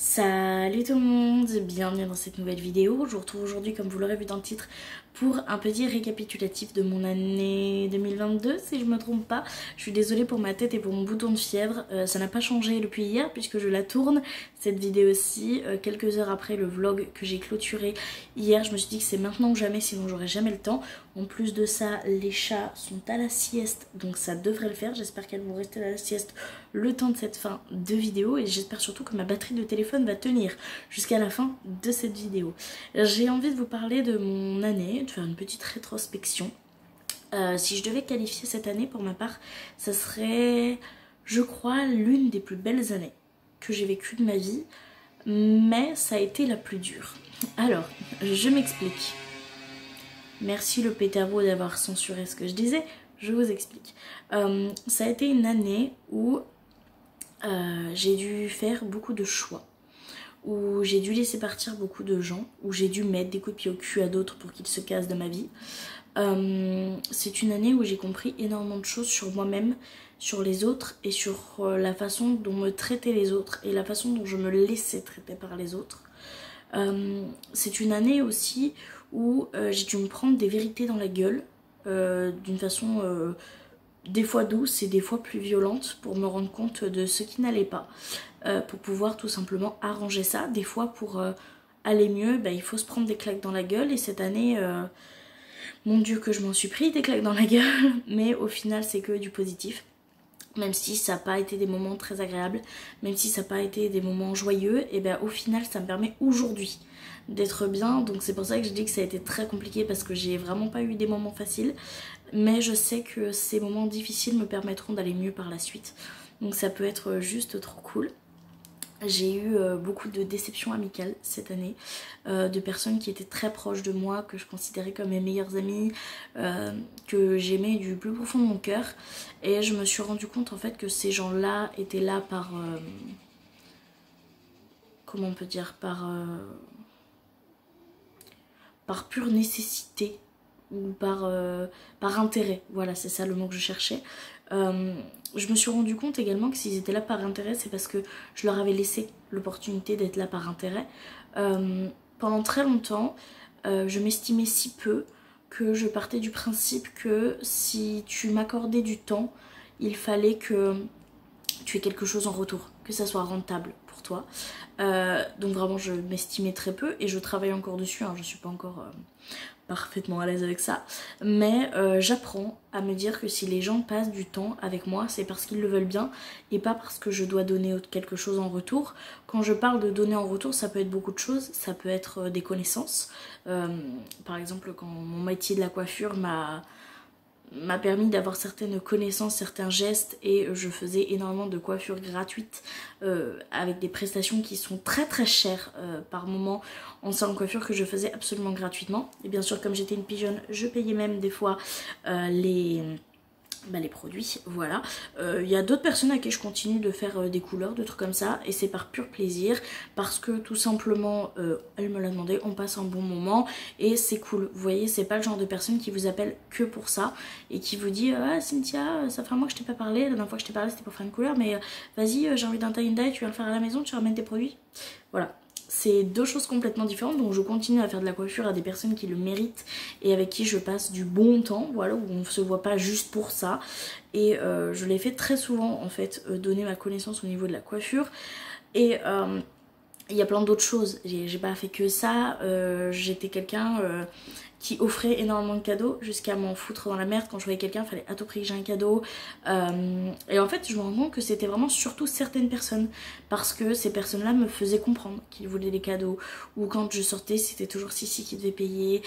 Salut tout le monde, bienvenue dans cette nouvelle vidéo. Je vous retrouve aujourd'hui, comme vous l'aurez vu dans le titre, pour un petit récapitulatif de mon année 2022, si je me trompe pas. Je suis désolée pour ma tête et pour mon bouton de fièvre, ça n'a pas changé depuis hier puisque je la tourne, cette vidéo-ci, quelques heures après le vlog que j'ai clôturé hier. Je me suis dit que c'est maintenant que jamais, sinon j'aurais jamais le temps. En plus de ça, les chats sont à la sieste, donc ça devrait le faire. J'espère qu'elles vont rester à la sieste le temps de cette fin de vidéo et j'espère surtout que ma batterie de téléphone va tenir jusqu'à la fin de cette vidéo. J'ai envie de vous parler de mon année, de faire une petite rétrospection. Si je devais qualifier cette année pour ma part, ça serait, je crois, l'une des plus belles années que j'ai vécues de ma vie, mais ça a été la plus dure. Alors, je m'explique. Merci le pétavo d'avoir censuré ce que je disais, je vous explique. Ça a été une année où j'ai dû faire beaucoup de choix, où j'ai dû laisser partir beaucoup de gens, où j'ai dû mettre des coups de pied au cul à d'autres pour qu'ils se cassent de ma vie. C'est une année où j'ai compris énormément de choses sur moi-même, sur les autres et sur la façon dont me traitaient les autres et la façon dont je me laissais traiter par les autres. C'est une année aussi où j'ai dû me prendre des vérités dans la gueule d'une façon des fois douce et des fois plus violente pour me rendre compte de ce qui n'allait pas, pour pouvoir tout simplement arranger ça. Des fois pour aller mieux, il faut se prendre des claques dans la gueule et cette année, mon Dieu que je m'en suis pris des claques dans la gueule, mais au final c'est que du positif. Même si ça n'a pas été des moments très agréables, même si ça n'a pas été des moments joyeux, et au final ça me permet aujourd'hui d'être bien. Donc c'est pour ça que je dis que ça a été très compliqué parce que j'ai vraiment pas eu des moments faciles. Mais je sais que ces moments difficiles me permettront d'aller mieux par la suite. Donc ça peut être juste trop cool. J'ai eu beaucoup de déceptions amicales cette année, de personnes qui étaient très proches de moi, que je considérais comme mes meilleures amies, que j'aimais du plus profond de mon cœur. Et je me suis rendu compte en fait que ces gens-là étaient là par... comment on peut dire, par pure nécessité ou par intérêt. Voilà, c'est ça le mot que je cherchais. Je me suis rendu compte également que s'ils étaient là par intérêt, c'est parce que je leur avais laissé l'opportunité d'être là par intérêt. Pendant très longtemps, je m'estimais si peu que je partais du principe que si tu m'accordais du temps, il fallait que tu aies quelque chose en retour, que ça soit rentable pour toi. Donc vraiment je m'estimais très peu et je travaille encore dessus, hein, je suis pas encore parfaitement à l'aise avec ça, mais j'apprends à me dire que si les gens passent du temps avec moi, c'est parce qu'ils le veulent bien et pas parce que je dois donner quelque chose en retour. Quand je parle de donner en retour, ça peut être beaucoup de choses, ça peut être des connaissances, par exemple quand mon métier de la coiffure m'a permis d'avoir certaines connaissances, certains gestes et je faisais énormément de coiffures gratuites avec des prestations qui sont très très chères par moment en salon de coiffure que je faisais absolument gratuitement. Et bien sûr comme j'étais une pigeonne, je payais même des fois les produits, voilà. Y a d'autres personnes à qui je continue de faire des couleurs, de trucs comme ça, et c'est par pur plaisir, parce que tout simplement, elle me l'a demandé, on passe un bon moment, et c'est cool. Vous voyez, c'est pas le genre de personne qui vous appelle que pour ça, et qui vous dit ah Cynthia, ça fait un mois que je t'ai pas parlé, la dernière fois que je t'ai parlé c'était pour faire une couleur, mais vas-y, j'ai envie d'un tie and dye, tu viens le faire à la maison, tu ramènes tes produits. Voilà. C'est deux choses complètement différentes, donc je continue à faire de la coiffure à des personnes qui le méritent et avec qui je passe du bon temps, voilà, où on ne se voit pas juste pour ça. Et je l'ai fait très souvent en fait, donner ma connaissance au niveau de la coiffure. Et il y a plein d'autres choses, j'ai pas fait que ça, j'étais quelqu'un qui offrait énormément de cadeaux jusqu'à m'en foutre dans la merde. Quand je voyais quelqu'un, il fallait à tout prix que j'ai un cadeau. Et en fait, je me rends compte que c'était vraiment surtout certaines personnes, parce que ces personnes-là me faisaient comprendre qu'ils voulaient des cadeaux. Ou quand je sortais, c'était toujours Sissi qui devait payer.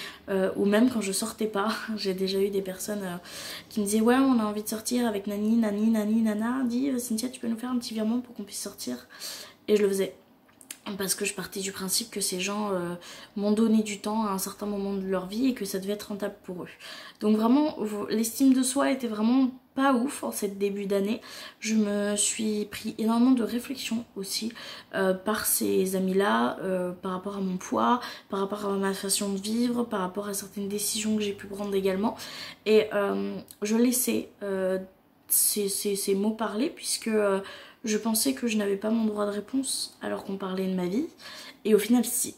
Ou même quand je sortais pas, j'ai déjà eu des personnes qui me disaient ouais, on a envie de sortir avec Nani, Nani, Nani, Nana. Dis Cynthia, tu peux nous faire un petit virement pour qu'on puisse sortir? Et je le faisais. Parce que je partais du principe que ces gens m'ont donné du temps à un certain moment de leur vie et que ça devait être rentable pour eux. Donc vraiment, l'estime de soi était vraiment pas ouf en cette début d'année. Je me suis pris énormément de réflexion aussi par ces amis-là, par rapport à mon poids, par rapport à ma façon de vivre, par rapport à certaines décisions que j'ai pu prendre également. Et je laissais ces mots parlés, puisque je pensais que je n'avais pas mon droit de réponse alors qu'on parlait de ma vie, et au final si.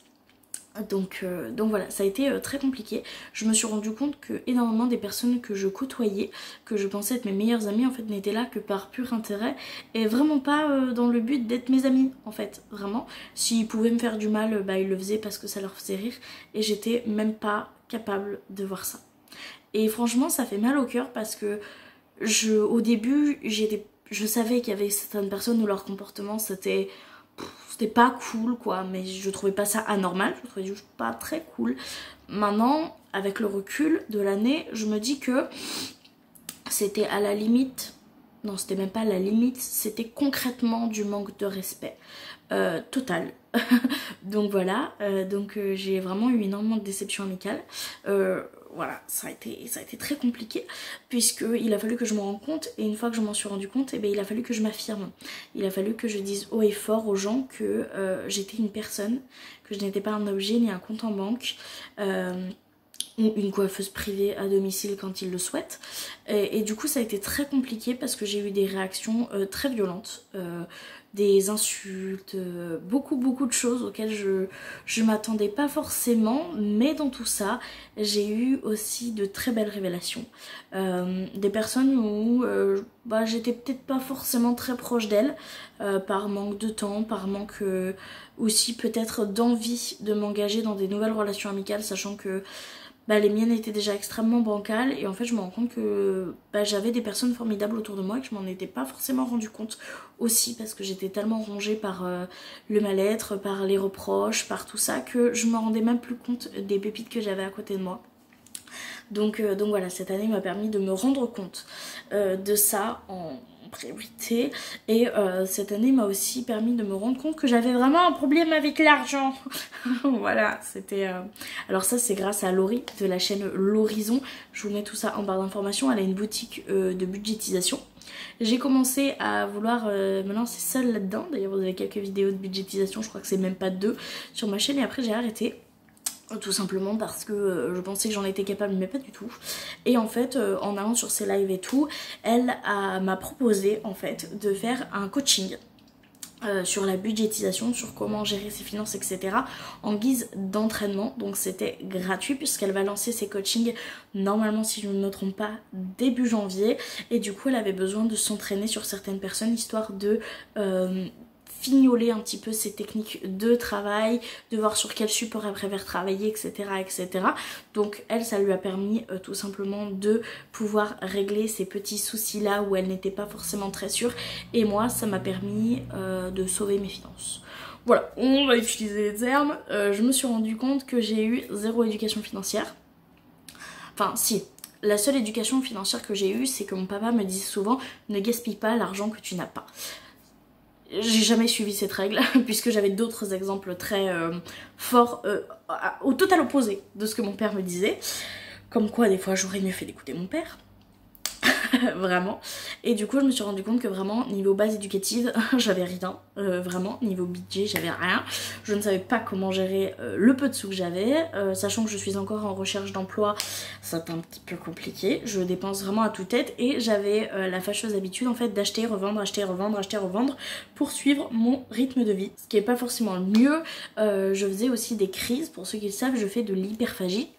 Donc voilà, ça a été très compliqué. Je me suis rendu compte que énormément des personnes que je côtoyais, que je pensais être mes meilleures amies, en fait n'étaient là que par pur intérêt et vraiment pas dans le but d'être mes amies, en fait, vraiment. S'ils pouvaient me faire du mal, bah ils le faisaient parce que ça leur faisait rire et j'étais même pas capable de voir ça. Et franchement ça fait mal au cœur parce que au début je savais qu'il y avait certaines personnes où leur comportement c'était pas cool quoi, mais je trouvais pas ça anormal, je trouvais juste pas très cool. Maintenant, avec le recul de l'année, je me dis que c'était à la limite, non c'était même pas à la limite, c'était concrètement du manque de respect total. Donc voilà, j'ai vraiment eu énormément de déceptions amicales. Voilà, ça a été très compliqué puisqu'il a fallu que je me rende compte et une fois que je m'en suis rendu compte, il a fallu que je m'affirme. Il a fallu que je dise haut et fort aux gens que j'étais une personne, que je n'étais pas un objet ni un compte en banque. Ou une coiffeuse privée à domicile quand ils le souhaitent. Et du coup ça a été très compliqué parce que j'ai eu des réactions très violentes, des insultes, beaucoup de choses auxquelles je m'attendais pas forcément, mais dans tout ça j'ai eu aussi de très belles révélations. Des personnes où j'étais peut-être pas forcément très proche d'elles, par manque de temps, par manque aussi peut-être d'envie de m'engager dans des nouvelles relations amicales, sachant que les miennes étaient déjà extrêmement bancales et en fait je me rends compte que j'avais des personnes formidables autour de moi et que je m'en étais pas forcément rendu compte aussi parce que j'étais tellement rongée par le mal-être, par les reproches, par tout ça que je me rendais même plus compte des pépites que j'avais à côté de moi. Donc voilà, cette année m'a permis de me rendre compte de ça en priorité et cette année m'a aussi permis de me rendre compte que j'avais vraiment un problème avec l'argent. Voilà, c'était alors ça c'est grâce à Laurie de la chaîne L'Horizon, je vous mets tout ça en barre d'informations. Elle a une boutique de budgétisation. J'ai commencé à vouloir me lancer seule là-dedans, d'ailleurs vous avez quelques vidéos de budgétisation, je crois que c'est même pas 2 sur ma chaîne et après j'ai arrêté. Tout simplement parce que je pensais que j'en étais capable mais pas du tout. Et en fait en allant sur ses lives et tout, elle m'a proposé en fait de faire un coaching sur la budgétisation, sur comment gérer ses finances, etc. en guise d'entraînement. Donc c'était gratuit puisqu'elle va lancer ses coachings normalement, si je ne me trompe pas, début janvier. Et du coup elle avait besoin de s'entraîner sur certaines personnes histoire de fignoler un petit peu ses techniques de travail, de voir sur quel support elle préfère travailler, etc. etc. Donc elle, ça lui a permis tout simplement de pouvoir régler ces petits soucis là où elle n'était pas forcément très sûre. Et moi, ça m'a permis de sauver mes finances. Voilà, on va utiliser les termes. Je me suis rendu compte que j'ai eu 0 éducation financière. Enfin si, la seule éducation financière que j'ai eue, c'est que mon papa me disait souvent « Ne gaspille pas l'argent que tu n'as pas ». J'ai jamais suivi cette règle puisque j'avais d'autres exemples très forts au total opposé de ce que mon père me disait. Comme quoi des fois j'aurais mieux fait d'écouter mon père. Vraiment. Et du coup je me suis rendu compte que vraiment niveau base éducative j'avais rien, vraiment niveau budget j'avais rien. Je ne savais pas comment gérer le peu de sous que j'avais, sachant que je suis encore en recherche d'emploi, c'est un petit peu compliqué. Je dépense vraiment à toute tête et j'avais la fâcheuse habitude en fait d'acheter, revendre, acheter, revendre, acheter, revendre pour suivre mon rythme de vie, ce qui est pas forcément le mieux. Je faisais aussi des crises, pour ceux qui le savent je fais de l'hyperphagie.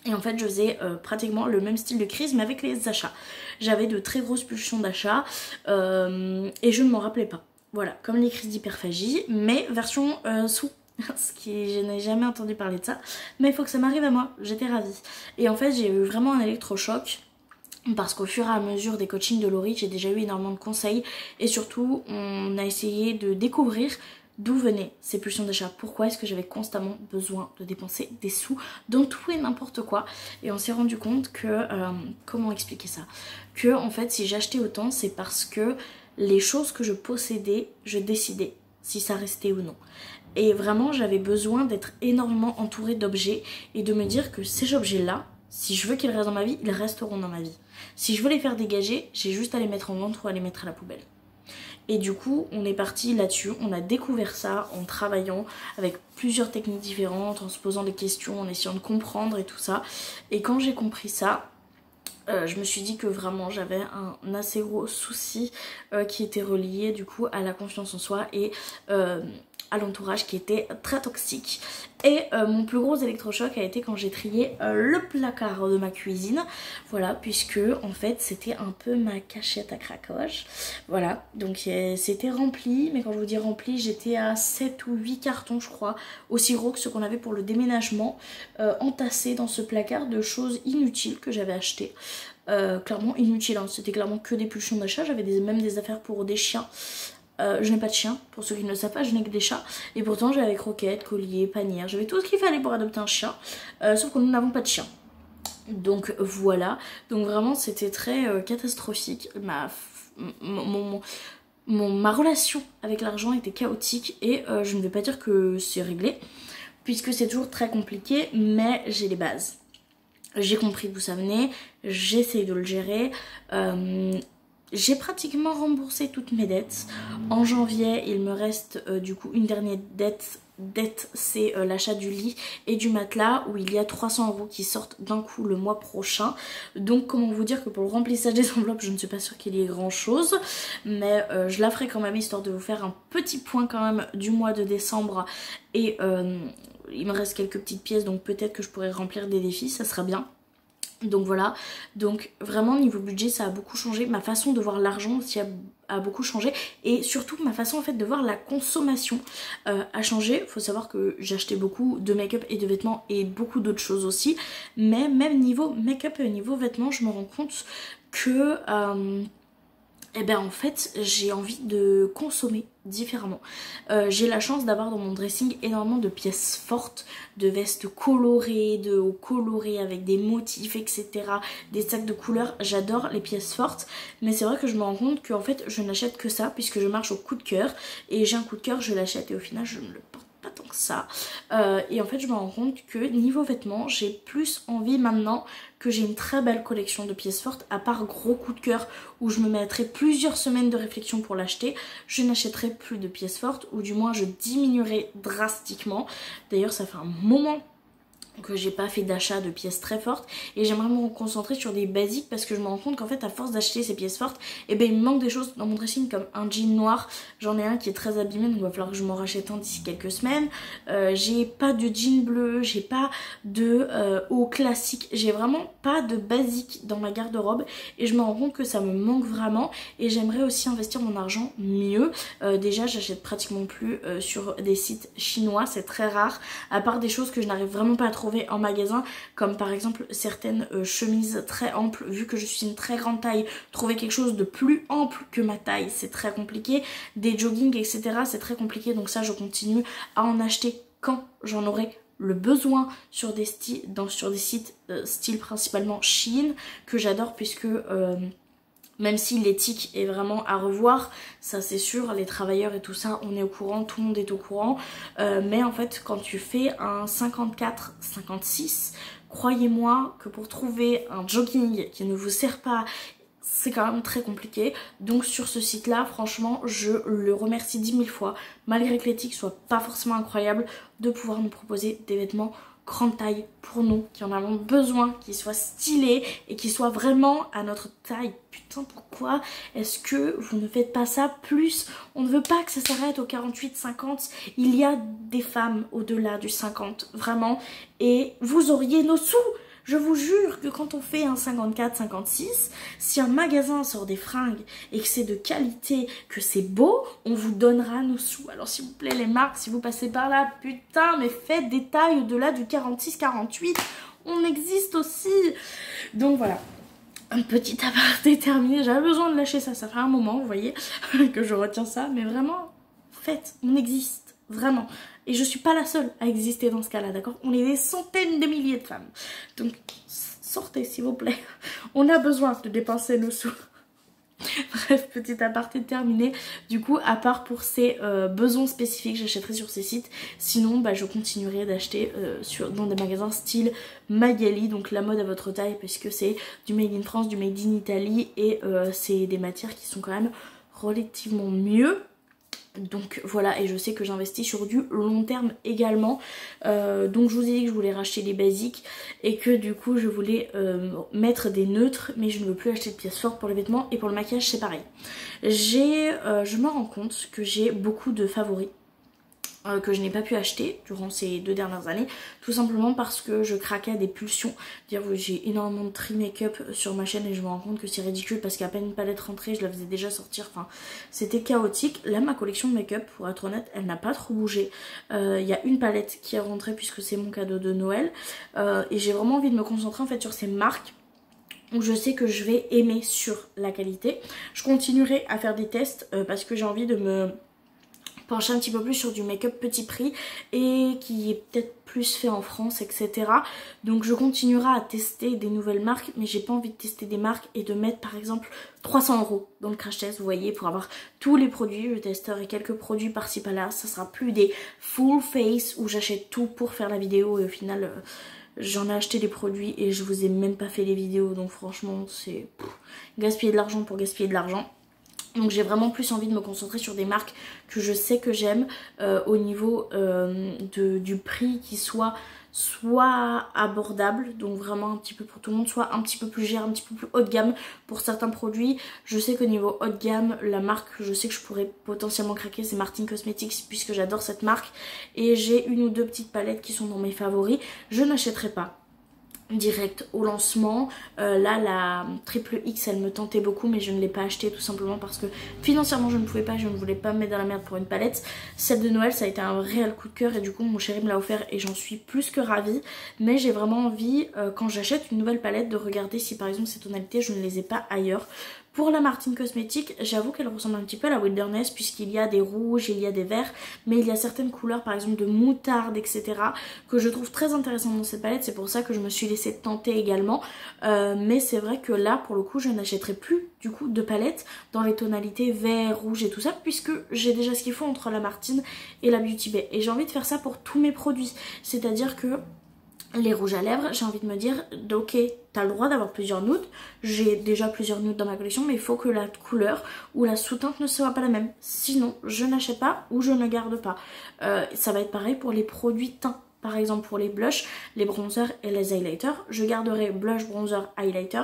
Et en fait je faisais pratiquement le même style de crise mais avec les achats. J'avais de très grosses pulsions d'achat et je ne m'en rappelais pas. Voilà, comme les crises d'hyperphagie mais version sous. Ce qui, je n'ai jamais entendu parler de ça. Mais il faut que ça m'arrive à moi, j'étais ravie. Et en fait j'ai eu vraiment un électrochoc. Parce qu'au fur et à mesure des coachings de Laurie, j'ai déjà eu énormément de conseils. Et surtout, on a essayé de découvrir d'où venaient ces pulsions d'achat. Pourquoi est-ce que j'avais constamment besoin de dépenser des sous dans tout et n'importe quoi. Et on s'est rendu compte que, comment expliquer ça, que en fait si j'achetais autant c'est parce que les choses que je possédais, je décidais si ça restait ou non. Et vraiment j'avais besoin d'être énormément entourée d'objets et de me dire que ces objets-là, si je veux qu'ils restent dans ma vie, ils resteront dans ma vie. Si je veux les faire dégager, j'ai juste à les mettre en vente ou à les mettre à la poubelle. Et du coup, on est parti là-dessus, on a découvert ça en travaillant avec plusieurs techniques différentes, en se posant des questions, en essayant de comprendre et tout ça. Et quand j'ai compris ça, je me suis dit que vraiment j'avais un assez gros souci qui était relié du coup à la confiance en soi et à l'entourage qui était très toxique. Et mon plus gros électrochoc a été quand j'ai trié le placard de ma cuisine, voilà, puisque en fait c'était un peu ma cachette à craquage, voilà, donc c'était rempli, mais quand je vous dis rempli, j'étais à 7 ou 8 cartons je crois, aussi gros que ceux qu'on avait pour le déménagement, entassés dans ce placard de choses inutiles que j'avais achetées. Clairement inutile, hein. C'était clairement que des pulsions d'achat, j'avais même des affaires pour des chiens. Je n'ai pas de chien, pour ceux qui ne le savent pas, je n'ai que des chats. Et pourtant j'avais croquettes, colliers, panières, j'avais tout ce qu'il fallait pour adopter un chien. Sauf que nous n'avons pas de chien. Donc voilà, donc vraiment c'était très catastrophique. Ma relation avec l'argent était chaotique et je ne vais pas dire que c'est réglé, puisque c'est toujours très compliqué, mais j'ai les bases. J'ai compris d'où ça venait, j'essaye de le gérer. J'ai pratiquement remboursé toutes mes dettes. En janvier, il me reste du coup une dernière dette, c'est l'achat du lit et du matelas où il y a 300 € qui sortent d'un coup le mois prochain. Donc comment vous dire que pour le remplissage des enveloppes, je ne suis pas sûre qu'il y ait grand chose, mais je la ferai quand même histoire de vous faire un petit point quand même du mois de décembre. Et il me reste quelques petites pièces, donc peut-être que je pourrais remplir des défis, ça sera bien. Donc voilà, donc vraiment niveau budget ça a beaucoup changé, ma façon de voir l'argent aussi a beaucoup changé et surtout ma façon en fait de voir la consommation a changé. Faut savoir que j'achetais beaucoup de make-up et de vêtements et beaucoup d'autres choses aussi, mais même niveau make-up et niveau vêtements je me rends compte que et ben en fait j'ai envie de consommer différemment. J'ai la chance d'avoir dans mon dressing énormément de pièces fortes, de vestes colorées, de hauts colorés avec des motifs, etc. Des sacs de couleurs, j'adore les pièces fortes, mais c'est vrai que je me rends compte qu'en fait je n'achète que ça puisque je marche au coup de cœur et j'ai un coup de cœur, je l'achète et au final je ne le porte pas tant que ça. Et en fait je me rends compte que niveau vêtements j'ai plus envie maintenant que j'ai une très belle collection de pièces fortes, à part gros coup de cœur où je me mettrai plusieurs semaines de réflexion pour l'acheter, je n'achèterai plus de pièces fortes ou du moins je diminuerai drastiquement. D'ailleurs ça fait un moment que j'ai pas fait d'achat de pièces très fortes et j'aimerais me concentrer sur des basiques parce que je me rends compte qu'en fait à force d'acheter ces pièces fortes et ben il me manque des choses dans mon dressing comme un jean noir, j'en ai un qui est très abîmé donc il va falloir que je m'en rachète un d'ici quelques semaines. J'ai pas de jean bleu, j'ai pas de haut classique, j'ai vraiment pas de basique dans ma garde-robe et je me rends compte que ça me manque vraiment et j'aimerais aussi investir mon argent mieux. Déjà j'achète pratiquement plus sur des sites chinois, c'est très rare, à part des choses que je n'arrive vraiment pas à trouver en magasin comme par exemple certaines chemises très amples. Vu que je suis une très grande taille, trouver quelque chose de plus ample que ma taille c'est très compliqué. Des joggings etc c'est très compliqué, donc ça je continue à en acheter quand j'en aurai le besoin sur des sites style principalement Shein que j'adore puisque même si l'éthique est vraiment à revoir, ça c'est sûr, les travailleurs et tout ça, on est au courant, tout le monde est au courant. Mais en fait, quand tu fais un 54-56, croyez-moi que pour trouver un jogging qui ne vous sert pas, c'est quand même très compliqué. Donc sur ce site là, franchement, je le remercie 10 000 fois, malgré que l'éthique soit pas forcément incroyable, de pouvoir nous proposer des vêtements grande taille pour nous qui en avons besoin, qui soient stylés et qui soient vraiment à notre taille. Putain, pourquoi est-ce que vous ne faites pas ça plus? On ne veut pas que ça s'arrête au 48-50. Il y a des femmes au-delà du 50, vraiment, et vous auriez nos sous. Je vous jure que quand on fait un 54-56, si un magasin sort des fringues et que c'est de qualité, que c'est beau, on vous donnera nos sous. Alors s'il vous plaît les marques, si vous passez par là, putain, mais faites des tailles au-delà du 46-48. On existe aussi. Donc voilà. Un petit aparté terminé. J'avais besoin de lâcher ça. Ça fait un moment, vous voyez, que je retiens ça. Mais vraiment, faites, on existe. Vraiment. Et je suis pas la seule à exister dans ce cas-là, d'accord? On est des centaines de milliers de femmes. Donc, sortez, s'il vous plaît. On a besoin de dépenser nos sous. Bref, petit aparté terminé. Du coup, à part pour ces besoins spécifiques, j'achèterai sur ces sites. Sinon, bah, je continuerai d'acheter dans des magasins style Magali, donc la mode à votre taille, parce que c'est du made in France, du made in Italie, et c'est des matières qui sont quand même relativement mieux. Donc voilà, et je sais que j'investis sur du long terme également. Donc je vous ai dit que je voulais racheter des basiques et que du coup je voulais mettre des neutres, mais je ne veux plus acheter de pièces fortes pour les vêtements, et pour le maquillage c'est pareil. Je me rends compte que j'ai beaucoup de favoris que je n'ai pas pu acheter durant ces 2 dernières années, tout simplement parce que je craquais à des pulsions. J'ai énormément de tri make-up sur ma chaîne et je me rends compte que c'est ridicule parce qu'à peine une palette rentrée, je la faisais déjà sortir, enfin c'était chaotique. Là ma collection de make-up, pour être honnête, elle n'a pas trop bougé. Il y a une palette qui est rentrée puisque c'est mon cadeau de Noël, et j'ai vraiment envie de me concentrer en fait sur ces marques où je sais que je vais aimer sur la qualité. Je continuerai à faire des tests parce que j'ai envie de me pencher un petit peu plus sur du make-up petit prix et qui est peut-être plus fait en France, etc. Donc je continuerai à tester des nouvelles marques, mais j'ai pas envie de tester des marques et de mettre par exemple 300 € dans le crash test, vous voyez, pour avoir tous les produits. Je testerai quelques produits par-ci par-là, ça sera plus des full face où j'achète tout pour faire la vidéo et au final j'en ai acheté des produits et je vous ai même pas fait les vidéos, donc franchement c'est gaspiller de l'argent pour gaspiller de l'argent. Donc j'ai vraiment plus envie de me concentrer sur des marques que je sais que j'aime au niveau du prix qui soit abordable, donc vraiment un petit peu pour tout le monde, soit un petit peu plus cher, un petit peu plus haut de gamme pour certains produits. Je sais qu'au niveau haut de gamme, la marque que je sais que je pourrais potentiellement craquer, c'est Martin Cosmetics, puisque j'adore cette marque et j'ai une ou deux petites palettes qui sont dans mes favoris. Je n'achèterai pas direct au lancement. Là la triple X elle me tentait beaucoup, mais je ne l'ai pas acheté tout simplement parce que financièrement je ne pouvais pas, je ne voulais pas me mettre dans la merde pour une palette. Celle de Noël ça a été un réel coup de cœur et du coup mon chéri me l'a offert et j'en suis plus que ravie. Mais j'ai vraiment envie quand j'achète une nouvelle palette de regarder si par exemple ces tonalités je ne les ai pas ailleurs. Pour la Martin Cosmetics, j'avoue qu'elle ressemble un petit peu à la Wilderness puisqu'il y a des rouges, il y a des verts, mais il y a certaines couleurs par exemple de moutarde, etc. que je trouve très intéressantes dans cette palette. C'est pour ça que je me suis laissée tenter également. Mais c'est vrai que là pour le coup je n'achèterai plus du coup de palette dans les tonalités vert, rouge et tout ça, puisque j'ai déjà ce qu'il faut entre la Martin et la Beauty Bay. Et j'ai envie de faire ça pour tous mes produits. C'est-à-dire que les rouges à lèvres, j'ai envie de me dire ok, t'as le droit d'avoir plusieurs nudes, j'ai déjà plusieurs nudes dans ma collection, mais il faut que la couleur ou la sous-teinte ne soit pas la même, sinon je n'achète pas ou je ne garde pas. Ça va être pareil pour les produits teints. Par exemple pour les blushs, les bronzers et les highlighters, je garderai blush, bronzer, highlighter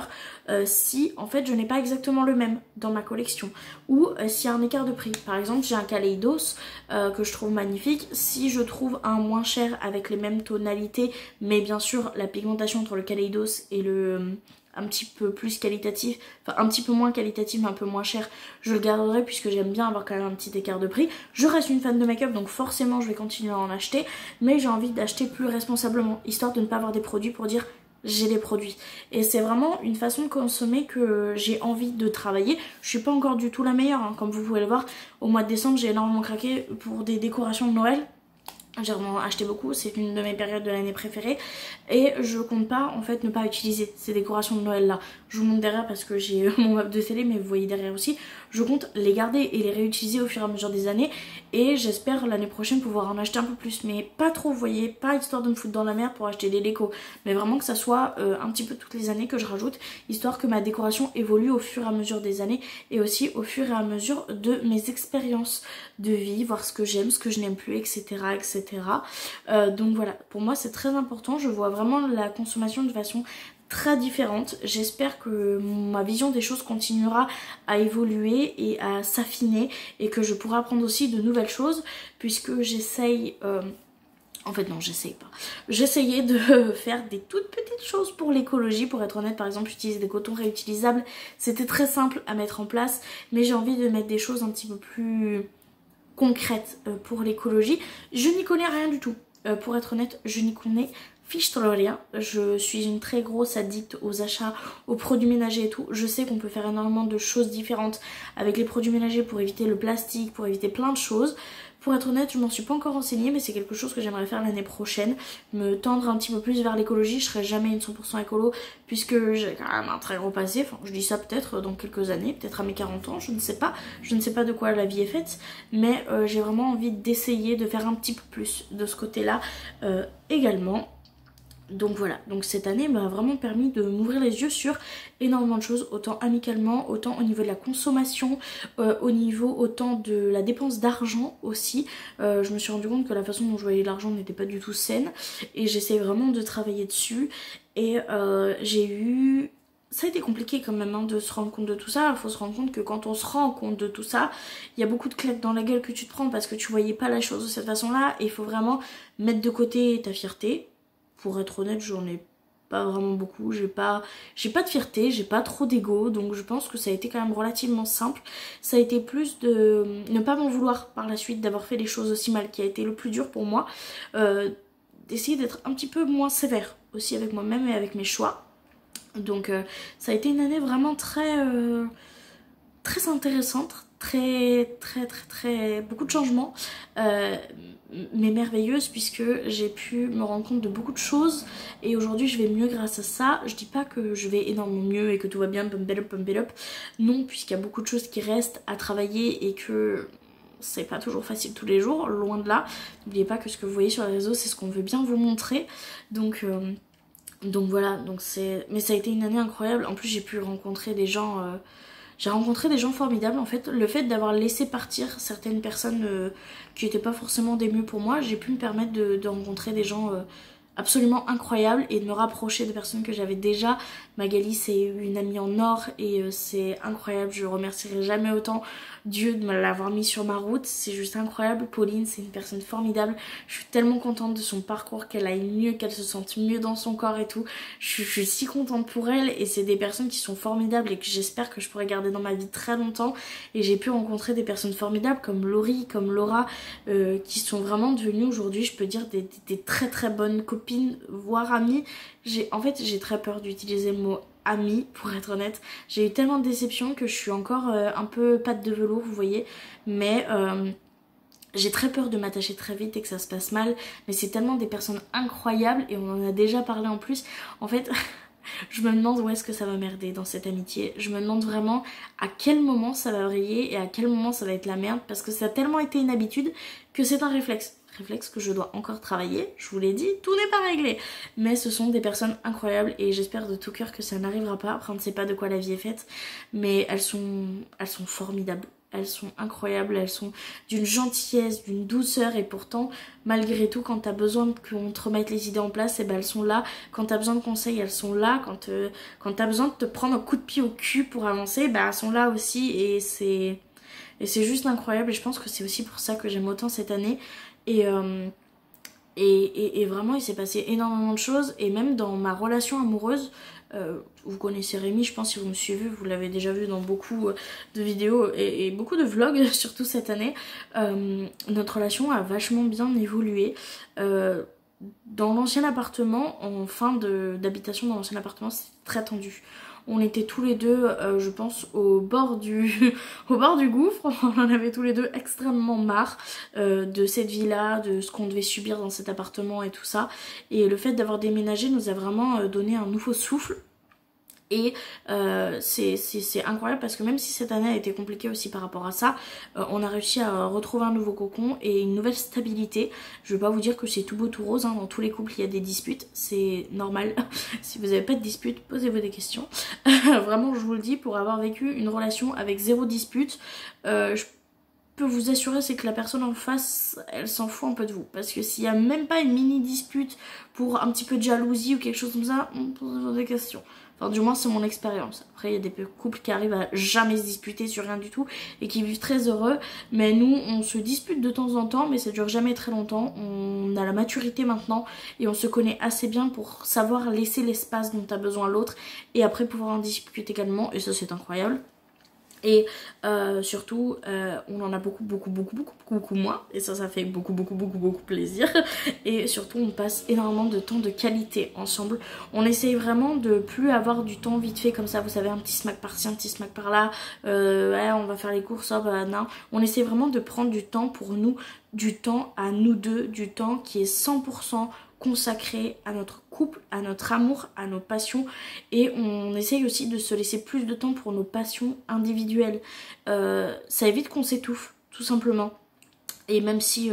si en fait je n'ai pas exactement le même dans ma collection ou s'il y a un écart de prix. Par exemple j'ai un Kaleidos que je trouve magnifique, si je trouve un moins cher avec les mêmes tonalités mais bien sûr la pigmentation entre le Kaleidos et le un petit peu plus qualitatif, enfin un petit peu moins qualitatif mais un peu moins cher, je le garderai puisque j'aime bien avoir quand même un petit écart de prix. Je reste une fan de make-up donc forcément je vais continuer à en acheter, mais j'ai envie d'acheter plus responsablement, histoire de ne pas avoir des produits pour dire j'ai des produits. Et c'est vraiment une façon de consommer que j'ai envie de travailler. Je suis pas encore du tout la meilleure, hein. Comme vous pouvez le voir, au mois de décembre j'ai énormément craqué pour des décorations de Noël. J'ai vraiment acheté beaucoup, c'est une de mes périodes de l'année préférées et je compte pas en fait ne pas utiliser ces décorations de Noël là. Je vous montre derrière parce que j'ai mon meuble de télé mais vous voyez derrière aussi. Je compte les garder et les réutiliser au fur et à mesure des années et j'espère l'année prochaine pouvoir en acheter un peu plus, mais pas trop, vous voyez, pas histoire de me foutre dans la merde pour acheter des décos, mais vraiment que ça soit un petit peu toutes les années que je rajoute, histoire que ma décoration évolue au fur et à mesure des années et aussi au fur et à mesure de mes expériences de vie, voir ce que j'aime, ce que je n'aime plus, etc. etc. Donc voilà, pour moi c'est très important, je vois vraiment la consommation de façon très différente. J'espère que ma vision des choses continuera à évoluer et à s'affiner et que je pourrai apprendre aussi de nouvelles choses puisque j'essaye... En fait non, j'essaye pas. J'essayais de faire des toutes petites choses pour l'écologie, pour être honnête. Par exemple utiliser des cotons réutilisables, c'était très simple à mettre en place, mais j'ai envie de mettre des choses un petit peu plus concrètes pour l'écologie. Je n'y connais rien du tout, pour être honnête, je n'y connais fiche rien. Je suis une très grosse addict aux achats, aux produits ménagers et tout. Je sais qu'on peut faire énormément de choses différentes avec les produits ménagers pour éviter le plastique, pour éviter plein de choses. Pour être honnête, je m'en suis pas encore renseignée, mais c'est quelque chose que j'aimerais faire l'année prochaine. Me tendre un petit peu plus vers l'écologie. Je serai jamais une 100% écolo puisque j'ai quand même un très gros passé. Enfin, je dis ça peut-être dans quelques années, peut-être à mes 40 ans, je ne sais pas. Je ne sais pas de quoi la vie est faite, mais j'ai vraiment envie d'essayer de faire un petit peu plus de ce côté-là également. Donc voilà, donc cette année m'a vraiment permis de m'ouvrir les yeux sur énormément de choses, autant amicalement, autant au niveau de la consommation, au niveau autant de la dépense d'argent aussi. Je me suis rendu compte que la façon dont je voyais l'argent n'était pas du tout saine et j'essaie vraiment de travailler dessus. Et j'ai eu... Ça a été compliqué quand même hein, de se rendre compte de tout ça. Il faut se rendre compte que quand on se rend compte de tout ça, il y a beaucoup de claques dans la gueule que tu te prends parce que tu voyais pas la chose de cette façon-là. Et il faut vraiment mettre de côté ta fierté. Pour être honnête, j'en ai pas vraiment beaucoup. J'ai pas de fierté, j'ai pas trop d'ego. Donc je pense que ça a été quand même relativement simple. Ça a été plus de ne pas m'en vouloir par la suite d'avoir fait les choses aussi mal qui a été le plus dur pour moi. D'essayer d'être un petit peu moins sévère aussi avec moi-même et avec mes choix. Donc ça a été une année vraiment très intéressante, très beaucoup de changements, mais merveilleuse puisque j'ai pu me rendre compte de beaucoup de choses et aujourd'hui je vais mieux grâce à ça. Je dis pas que je vais énormément mieux et que tout va bien, pump it up, non, puisqu'il y a beaucoup de choses qui restent à travailler et que c'est pas toujours facile tous les jours, loin de là. N'oubliez pas que ce que vous voyez sur les réseaux c'est ce qu'on veut bien vous montrer, donc voilà, mais ça a été une année incroyable. En plus j'ai pu rencontrer des gens, j'ai rencontré des gens formidables en fait. Le fait d'avoir laissé partir certaines personnes qui n'étaient pas forcément des mieux pour moi, j'ai pu me permettre de rencontrer des gens absolument incroyables et de me rapprocher de personnes que j'avais déjà. Magali c'est une amie en or et c'est incroyable, je remercierai jamais autant Dieu de me l'avoir mis sur ma route, c'est juste incroyable. Pauline c'est une personne formidable, je suis tellement contente de son parcours, qu'elle aille mieux, qu'elle se sente mieux dans son corps et tout. Je suis si contente pour elle et c'est des personnes qui sont formidables et que j'espère que je pourrai garder dans ma vie très longtemps. Et j'ai pu rencontrer des personnes formidables comme Laurie, comme Laura, qui sont vraiment devenues aujourd'hui, je peux dire, des très bonnes copines, voire amies. En fait j'ai très peur d'utiliser le mot amie, pour être honnête. J'ai eu tellement de déceptions que je suis encore un peu patte de velours, vous voyez. Mais j'ai très peur de m'attacher très vite et que ça se passe mal. Mais c'est tellement des personnes incroyables et on en a déjà parlé en plus. En fait, je me demande où est-ce que ça va merder dans cette amitié. Je me demande vraiment à quel moment ça va briller et à quel moment ça va être la merde. Parce que ça a tellement été une habitude que c'est un réflexe. Réflexe que je dois encore travailler, je vous l'ai dit, tout n'est pas réglé. Mais ce sont des personnes incroyables et j'espère de tout cœur que ça n'arrivera pas. Après on ne sait pas de quoi la vie est faite, mais elles sont formidables. Elles sont incroyables, elles sont d'une gentillesse, d'une douceur et pourtant, malgré tout, quand t'as besoin qu'on te remette les idées en place, et ben elles sont là. Quand t'as besoin de conseils, elles sont là. Quand t'as besoin de te prendre un coup de pied au cul pour avancer, ben elles sont là aussi et c'est juste incroyable et je pense que c'est aussi pour ça que j'aime autant cette année. Et vraiment il s'est passé énormément de choses et même dans ma relation amoureuse, vous connaissez Rémi, je pense si vous me suivez, vous l'avez déjà vu dans beaucoup de vidéos et beaucoup de vlogs surtout cette année. Notre relation a vachement bien évolué. Dans l'ancien appartement, en fin d'habitation dans l'ancien appartement, c'était très tendu. On était tous les deux, je pense, au bord du gouffre. On en avait tous les deux extrêmement marre de cette vie-là, de ce qu'on devait subir dans cet appartement et tout ça. Et le fait d'avoir déménagé nous a vraiment donné un nouveau souffle. Et c'est incroyable parce que même si cette année a été compliquée aussi par rapport à ça, on a réussi à retrouver un nouveau cocon et une nouvelle stabilité. Je vais pas vous dire que c'est tout beau tout rose, hein. Dans tous les couples il y a des disputes, c'est normal. Si vous n'avez pas de disputes, posez-vous des questions. Vraiment je vous le dis, pour avoir vécu une relation avec zéro dispute, je peux vous assurer c'est que la personne en face elle s'en fout un peu de vous, parce que s'il y a même pas une mini dispute pour un petit peu de jalousie ou quelque chose comme ça, posez-vous des questions. Enfin du moins c'est mon expérience. Après il y a des couples qui arrivent à jamais se disputer sur rien du tout et qui vivent très heureux, mais nous on se dispute de temps en temps mais ça dure jamais très longtemps. On a la maturité maintenant et on se connaît assez bien pour savoir laisser l'espace dont a besoin l'autre et après pouvoir en discuter également, et ça c'est incroyable. Et surtout on en a beaucoup moins et ça fait beaucoup plaisir. Et surtout on passe énormément de temps de qualité ensemble. On essaye vraiment de plus avoir du temps vite fait comme ça, vous savez, un petit smack par-ci, un petit smack par-là, ouais, on va faire les courses, oh, bah, non. On essaie vraiment de prendre du temps pour nous, du temps à nous deux, du temps qui est 100% consacré à notre couple, à notre amour, à nos passions, et on essaye aussi de se laisser plus de temps pour nos passions individuelles. Ça évite qu'on s'étouffe, tout simplement. Et même si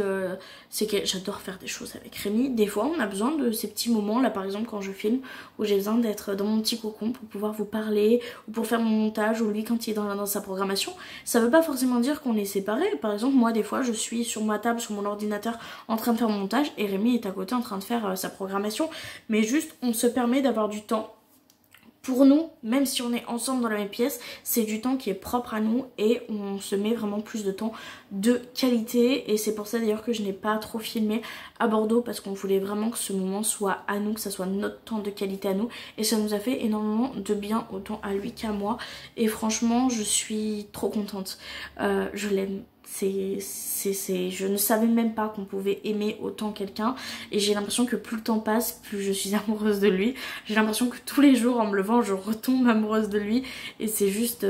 c'est que j'adore faire des choses avec Rémi, des fois on a besoin de ces petits moments, là par exemple quand je filme, où j'ai besoin d'être dans mon petit cocon pour pouvoir vous parler, ou pour faire mon montage, ou lui quand il est dans sa programmation. Ça veut pas forcément dire qu'on est séparés. Par exemple moi des fois je suis sur ma table, sur mon ordinateur en train de faire mon montage, et Rémi est à côté en train de faire sa programmation. Mais juste on se permet d'avoir du temps pour nous, même si on est ensemble dans la même pièce, c'est du temps qui est propre à nous et on se met vraiment plus de temps de qualité. Et c'est pour ça d'ailleurs que je n'ai pas trop filmé à Bordeaux, parce qu'on voulait vraiment que ce moment soit à nous, que ça soit notre temps de qualité à nous. Et ça nous a fait énormément de bien, autant à lui qu'à moi. Et franchement, je suis trop contente. Je l'aime. Je ne savais même pas qu'on pouvait aimer autant quelqu'un, et j'ai l'impression que plus le temps passe, plus je suis amoureuse de lui. J'ai l'impression que tous les jours en me levant je retombe amoureuse de lui, et c'est juste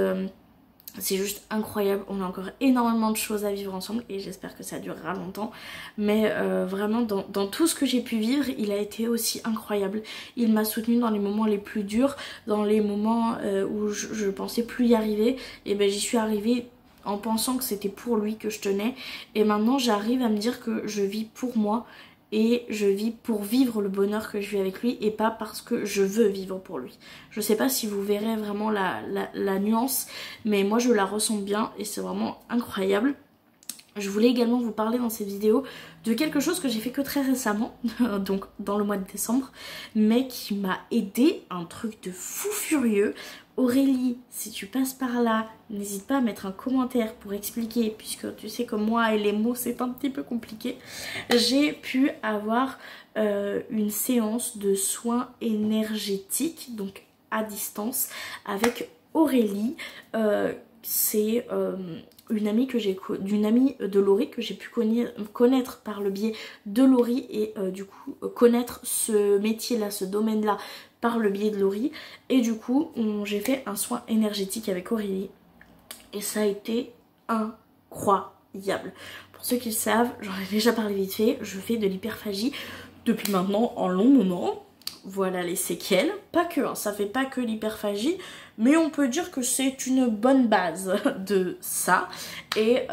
incroyable. On a encore énormément de choses à vivre ensemble et j'espère que ça durera longtemps, mais vraiment dans tout ce que j'ai pu vivre, il a été aussi incroyable. Il m'a soutenue dans les moments les plus durs, dans les moments où je pensais plus y arriver, et ben j'y suis arrivée en pensant que c'était pour lui que je tenais, et maintenant j'arrive à me dire que je vis pour moi et je vis pour vivre le bonheur que je vis avec lui, et pas parce que je veux vivre pour lui. Je sais pas si vous verrez vraiment la nuance, mais moi je la ressens bien et c'est vraiment incroyable. Je voulais également vous parler dans cette vidéo de quelque chose que j'ai fait que très récemment, donc dans le mois de décembre, mais qui m'a aidé, un truc de fou furieux. Aurélie, si tu passes par là, n'hésite pas à mettre un commentaire pour expliquer, puisque tu sais que moi et les mots c'est un petit peu compliqué. J'ai pu avoir une séance de soins énergétiques, donc à distance, avec Aurélie. C'est une amie de Laurie que j'ai pu connaître par le biais de Laurie, et du coup connaître ce métier là, ce domaine là par le biais de Laurie, et du coup j'ai fait un soin énergétique avec Aurélie et ça a été incroyable. Pour ceux qui le savent, j'en ai déjà parlé vite fait, je fais de l'hyperphagie depuis maintenant un long moment. Voilà les séquelles, pas que, hein, ça fait pas que l'hyperphagie, mais on peut dire que c'est une bonne base de ça. Et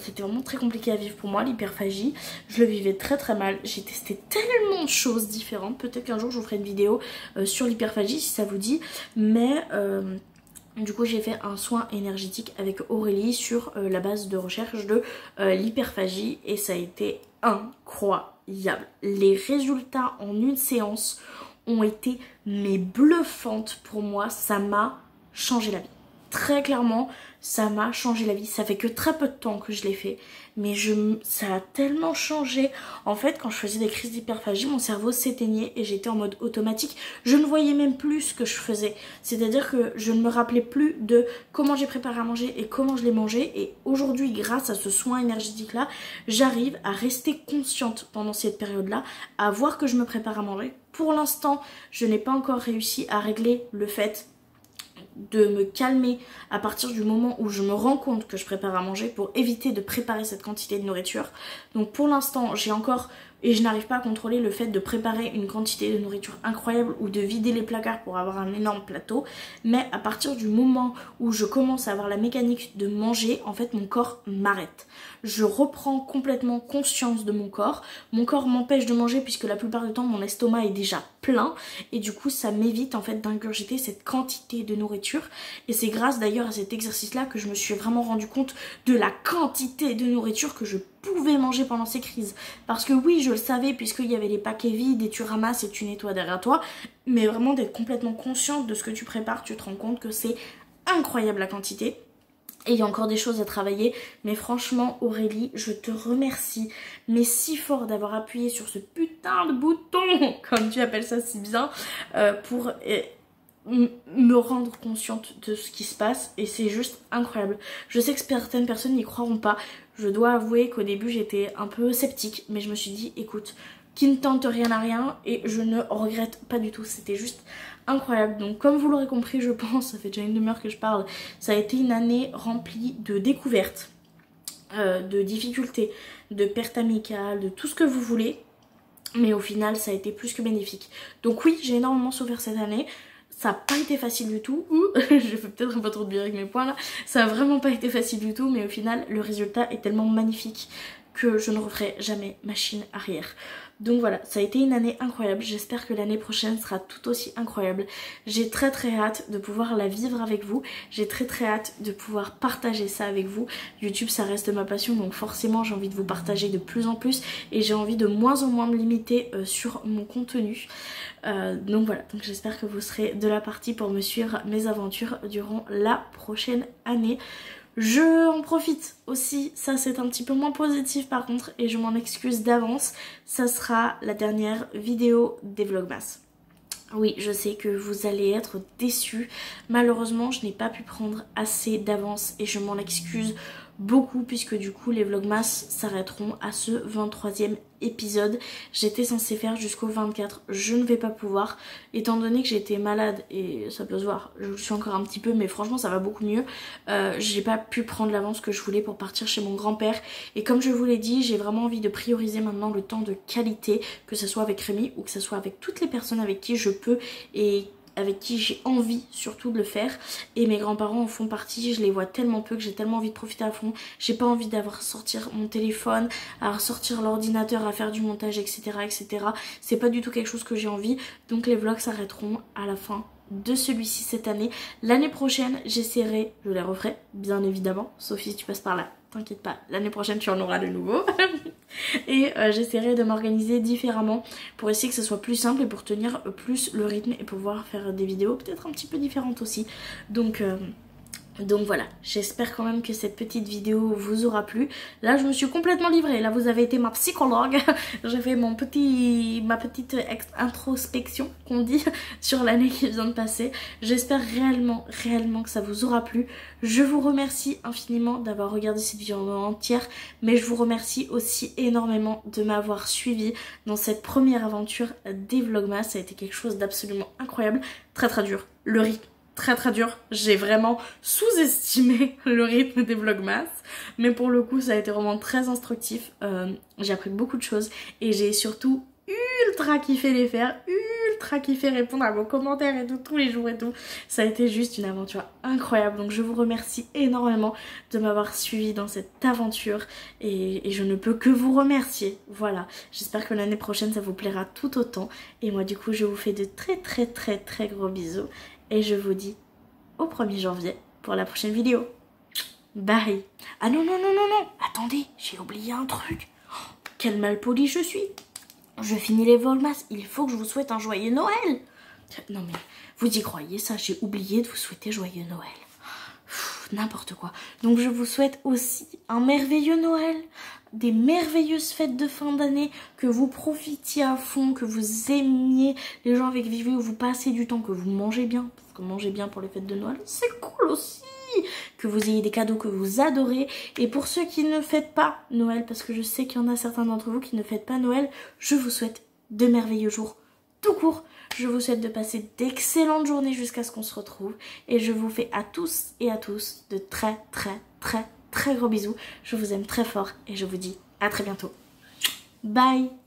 c'était vraiment très compliqué à vivre pour moi, l'hyperphagie. Je le vivais très très mal, j'ai testé tellement de choses différentes. Peut-être qu'un jour je vous ferai une vidéo sur l'hyperphagie si ça vous dit, mais du coup j'ai fait un soin énergétique avec Aurélie sur la base de recherche de l'hyperphagie, et ça a été incroyable. Les résultats en une séance ont été mais bluffantes pour moi, ça m'a changé la vie. Très clairement, ça m'a changé la vie. Ça fait que très peu de temps que je l'ai fait, mais ça a tellement changé. En fait, quand je faisais des crises d'hyperphagie, mon cerveau s'éteignait et j'étais en mode automatique. Je ne voyais même plus ce que je faisais. C'est-à-dire que je ne me rappelais plus de comment j'ai préparé à manger et comment je l'ai mangé. Et aujourd'hui, grâce à ce soin énergétique-là, j'arrive à rester consciente pendant cette période-là, à voir que je me prépare à manger. Pour l'instant, je n'ai pas encore réussi à régler le fait de me calmer à partir du moment où je me rends compte que je prépare à manger, pour éviter de préparer cette quantité de nourriture. Donc pour l'instant j'ai encore, et je n'arrive pas à contrôler le fait de préparer une quantité de nourriture incroyable ou de vider les placards pour avoir un énorme plateau. Mais à partir du moment où je commence à avoir la mécanique de manger, en fait mon corps m'arrête. Je reprends complètement conscience de mon corps. Mon corps m'empêche de manger puisque la plupart du temps mon estomac est déjà plein, et du coup ça m'évite en fait d'ingurgiter cette quantité de nourriture. Et c'est grâce d'ailleurs à cet exercice là que je me suis vraiment rendu compte de la quantité de nourriture que je pouvais manger pendant ces crises. Parce que oui, je le savais puisqu'il y avait les paquets vides et tu ramasses et tu nettoies derrière toi, mais vraiment d'être complètement consciente de ce que tu prépares, tu te rends compte que c'est incroyable la quantité. Et il y a encore des choses à travailler, mais franchement Aurélie, je te remercie, mais si fort, d'avoir appuyé sur ce putain de bouton, comme tu appelles ça si bien, pour me rendre consciente de ce qui se passe, et c'est juste incroyable. Je sais que certaines personnes n'y croiront pas, je dois avouer qu'au début j'étais un peu sceptique, mais je me suis dit écoute, qui ne tente rien à rien, et je ne regrette pas du tout, c'était juste incroyable. Donc comme vous l'aurez compris, je pense, ça fait déjà une demi-heure que je parle, ça a été une année remplie de découvertes, de difficultés, de pertes amicales, de tout ce que vous voulez, mais au final ça a été plus que bénéfique. Donc oui, j'ai énormément souffert cette année. Ça n'a pas été facile du tout. Je fais peut-être un peu trop de bien avec mes poings là. Ça n'a vraiment pas été facile du tout, mais au final, le résultat est tellement magnifique que je ne referai jamais machine arrière. Donc voilà, ça a été une année incroyable, j'espère que l'année prochaine sera tout aussi incroyable. J'ai très hâte de pouvoir la vivre avec vous, j'ai très hâte de pouvoir partager ça avec vous. YouTube ça reste ma passion, donc forcément j'ai envie de vous partager de plus en plus et j'ai envie de moins en moins me limiter sur mon contenu. Donc voilà, donc j'espère que vous serez de la partie pour me suivre mes aventures durant la prochaine année. Je en profite aussi, ça c'est un petit peu moins positif par contre et je m'en excuse d'avance, ça sera la dernière vidéo des Vlogmas. Oui, je sais que vous allez être déçus, malheureusement je n'ai pas pu prendre assez d'avance et je m'en excuse beaucoup puisque du coup les Vlogmas s'arrêteront à ce 23e épisode. J'étais censée faire jusqu'au 24, je ne vais pas pouvoir étant donné que j'étais malade et ça peut se voir, je le suis encore un petit peu mais franchement ça va beaucoup mieux. J'ai pas pu prendre l'avance que je voulais pour partir chez mon grand-père et comme je vous l'ai dit j'ai vraiment envie de prioriser maintenant le temps de qualité, que ce soit avec Rémi ou que ce soit avec toutes les personnes avec qui je peux et avec qui j'ai envie surtout de le faire. Et mes grands-parents en font partie, je les vois tellement peu que j'ai tellement envie de profiter à fond. J'ai pas envie d'avoir sortir mon téléphone, à sortir l'ordinateur, à faire du montage, etc. etc. C'est pas du tout quelque chose que j'ai envie. Donc les vlogs s'arrêteront à la fin de celui-ci cette année. L'année prochaine j'essaierai, je les referai bien évidemment, sauf si tu passes par là, t'inquiète pas, l'année prochaine tu en auras de nouveau. Et j'essaierai de m'organiser différemment pour essayer que ce soit plus simple et pour tenir plus le rythme et pouvoir faire des vidéos peut-être un petit peu différentes aussi. Donc voilà, j'espère quand même que cette petite vidéo vous aura plu. Là je me suis complètement livrée, là vous avez été ma psychologue. J'ai fait ma petite introspection qu'on dit sur l'année qui vient de passer. J'espère réellement que ça vous aura plu. Je vous remercie infiniment d'avoir regardé cette vidéo en entière, mais je vous remercie aussi énormément de m'avoir suivi dans cette première aventure des Vlogmas. Ça a été quelque chose d'absolument incroyable, très dur, le rythme très dur, j'ai vraiment sous-estimé le rythme des Vlogmas, mais pour le coup ça a été vraiment très instructif, j'ai appris beaucoup de choses et j'ai surtout ultra kiffé les faire, ultra kiffé répondre à vos commentaires et tout, tous les jours et tout. Ça a été juste une aventure incroyable, donc je vous remercie énormément de m'avoir suivi dans cette aventure et je ne peux que vous remercier. Voilà, j'espère que l'année prochaine ça vous plaira tout autant et moi du coup je vous fais de très gros bisous. Et je vous dis au 1er janvier pour la prochaine vidéo. Bye. Ah non, attendez, j'ai oublié un truc. Oh, quel malpoli je suis. Je finis les Vlogmas, il faut que je vous souhaite un joyeux Noël. Non mais, vous y croyez ça, j'ai oublié de vous souhaiter joyeux Noël. N'importe quoi. Donc je vous souhaite aussi un merveilleux Noël, des merveilleuses fêtes de fin d'année, que vous profitiez à fond, que vous aimiez les gens avec qui vous passez du temps, que vous mangez bien, parce que manger bien pour les fêtes de Noël, c'est cool aussi, que vous ayez des cadeaux que vous adorez. Et pour ceux qui ne fêtent pas Noël, parce que je sais qu'il y en a certains d'entre vous qui ne fêtent pas Noël, je vous souhaite de merveilleux jours tout court. Je vous souhaite de passer d'excellentes journées jusqu'à ce qu'on se retrouve. Et je vous fais à tous et à tous de très gros bisous. Je vous aime très fort et je vous dis à très bientôt. Bye!